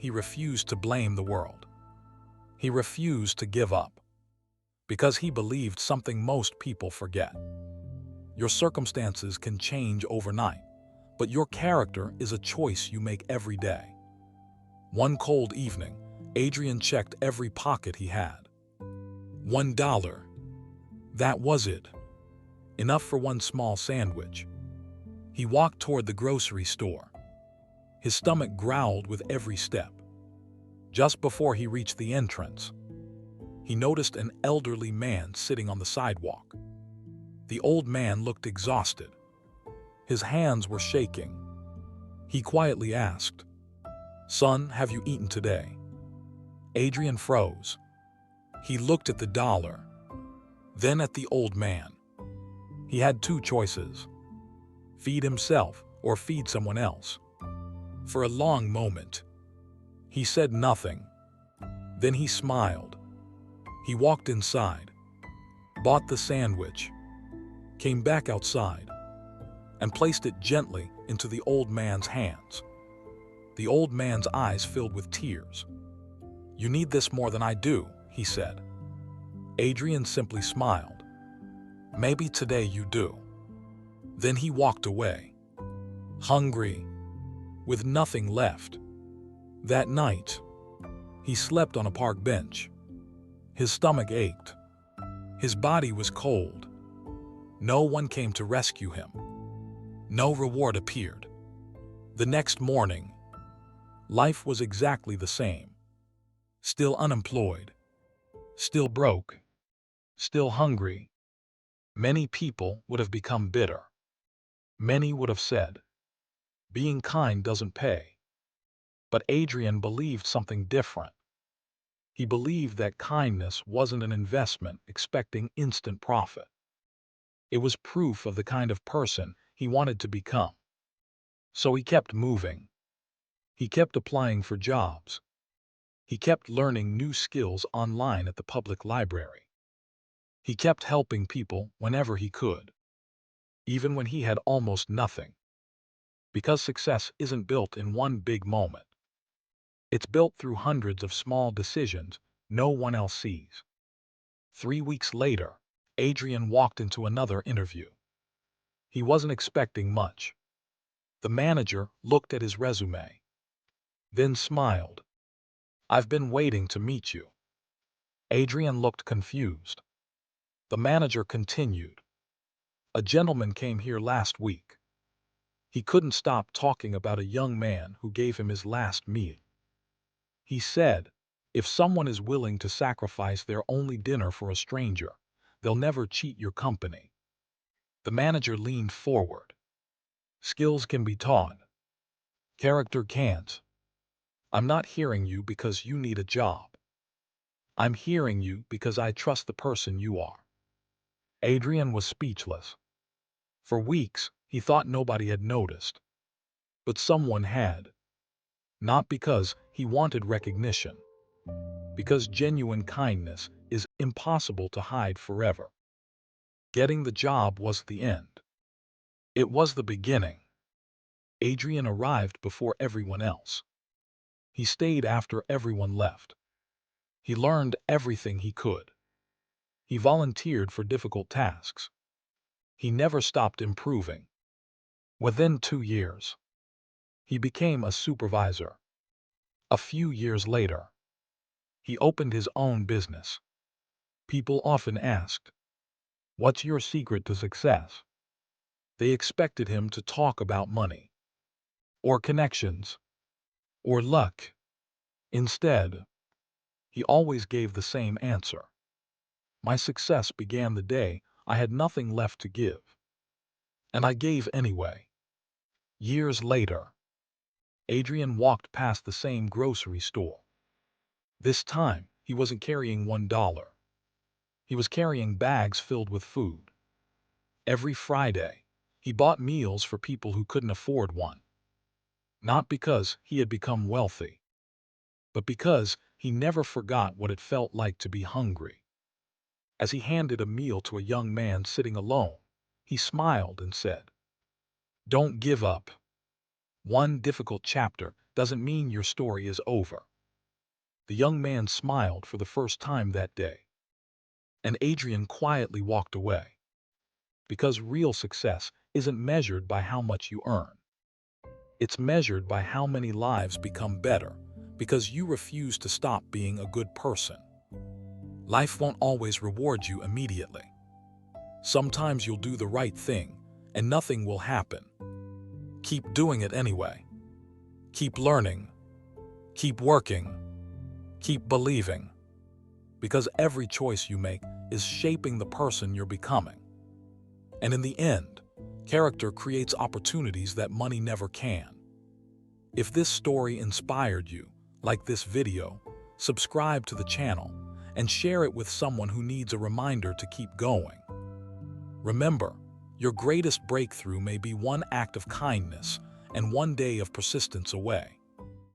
he refused to blame the world. He refused to give up because he believed something most people forget. Your circumstances can change overnight, but your character is a choice you make every day. One cold evening, Adrian checked every pocket he had. $1. That was it. Enough for one small sandwich. He walked toward the grocery store. His stomach growled with every step. Just before he reached the entrance, he noticed an elderly man sitting on the sidewalk. The old man looked exhausted. His hands were shaking. He quietly asked, "Son, have you eaten today?" Adrian froze. He looked at the dollar, then at the old man. He had two choices: feed himself or feed someone else. For a long moment, he said nothing. Then he smiled. He walked inside, bought the sandwich, came back outside, and placed it gently into the old man's hands. The old man's eyes filled with tears. "You need this more than I do," he said. Adrian simply smiled. "Maybe today you do." Then he walked away, hungry, with nothing left. That night, he slept on a park bench. His stomach ached. His body was cold. No one came to rescue him. No reward appeared. The next morning, life was exactly the same. Still unemployed. Still broke. Still hungry. Many people would have become bitter. Many would have said, "Being kind doesn't pay." But Adrian believed something different. He believed that kindness wasn't an investment expecting instant profit. It was proof of the kind of person he wanted to become. So he kept moving. He kept applying for jobs. He kept learning new skills online at the public library. He kept helping people whenever he could, even when he had almost nothing. Because success isn't built in one big moment. It's built through hundreds of small decisions no one else sees. 3 weeks later, Adrian walked into another interview. He wasn't expecting much. The manager looked at his resume, then smiled. "I've been waiting to meet you." Adrian looked confused. The manager continued, "A gentleman came here last week." He couldn't stop talking about a young man who gave him his last meal. He said, "If someone is willing to sacrifice their only dinner for a stranger, they'll never cheat your company." The manager leaned forward. "Skills can be taught. Character can't. I'm not hearing you because you need a job. I'm hearing you because I trust the person you are." Adrian was speechless. For weeks, he thought nobody had noticed. But someone had. Not because he wanted recognition. Because genuine kindness is impossible to hide forever. Getting the job was the end. It was the beginning. Adrian arrived before everyone else. He stayed after everyone left. He learned everything he could. He volunteered for difficult tasks. He never stopped improving. Within 2 years, he became a supervisor. A few years later, he opened his own business. People often asked, "What's your secret to success?" They expected him to talk about money, or connections, or luck. Instead, he always gave the same answer. "My success began the day I had nothing left to give. And I gave anyway." Years later, Adrian walked past the same grocery store. This time, he wasn't carrying $1. He was carrying bags filled with food. Every Friday, he bought meals for people who couldn't afford one. Not because he had become wealthy, but because he never forgot what it felt like to be hungry. As he handed a meal to a young man sitting alone, he smiled and said, "Don't give up. One difficult chapter doesn't mean your story is over. The young man smiled for the first time that day, and Adrian quietly walked away. Because real success isn't measured by how much you earn. It's measured by how many lives become better because you refuse to stop being a good person. Life won't always reward you immediately. Sometimes you'll do the right thing and nothing will happen. Keep doing it anyway. Keep learning. Keep working. Keep believing. Because every choice you make is shaping the person you're becoming. And in the end, character creates opportunities that money never can. If this story inspired you, like this video, subscribe to the channel and share it with someone who needs a reminder to keep going. Remember, your greatest breakthrough may be one act of kindness and one day of persistence away.